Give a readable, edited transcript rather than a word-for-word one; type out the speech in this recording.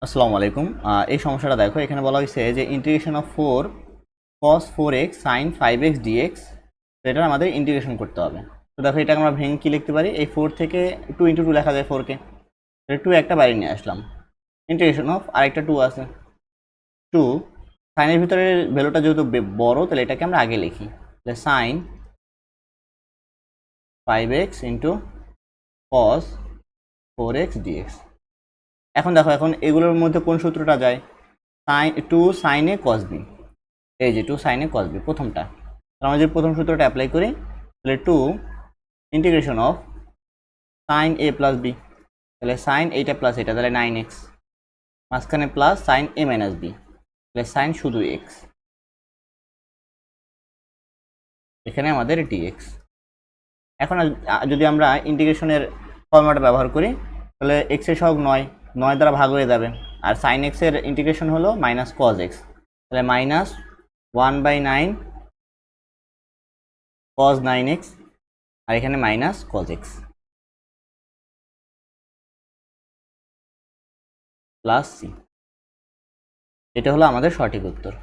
আসসালামু আলাইকুম। এই সমস্যাটা দেখো, এখানে বলা হয়েছে যে integration of 4 cos 4x sin 5x dx, তো এটা আমাদের ইন্টিগ্রেশন করতে হবে। তো দেখো, এটা আমরা ভেঙে কি লিখতে পারি? এই 4 থেকে 2 × 2 লেখা যায় 4কে, 2 একটা বাইরে নিয়ে আসলাম। ইন্টিগ্রেশন অফ আরেকটা 2 আছে, 2 সাইনের ভিতরে ভ্যালুটা যেহেতু বড়, তাহলে এটাকে আমরা আগে লিখি, তাহলে sign 5x into cos 4x dx। এখন দেখো, এখন এগুলোর মধ্যে কোন সূত্রটা যায়? সাইন 2 সাইন এ কস বি, এই যে 2 সাইন এ কস বি প্রথমটা। আমরা যদি প্রথম সূত্রটা অ্যাপ্লাই করি, তাহলে 2 integration of sine A plus B, তাহলে সাইন এইটা প্লাস এটা, তাহলে 9x, মাঝখানে plus sine A minus B, তাহলে সাইন শুধু এক্স, এখানে আমাদের ডিএক্স। এখন যদি আমরা ইন্টিগ্রেশনের ফর্মুলাটা ব্যবহার করি, তাহলে এক্স এর সহগ 9, 9 দ্বারা ভাগ হয়ে যাবে, আর সাইন এক্স এর ইন্টিগ্রেশন হলো মাইনাস কজ এক্স, তাহলে মাইনাস 1/9 cos 9x, আর এখানে minus cos x plus C. এটা হলো আমাদের সঠিক উত্তর।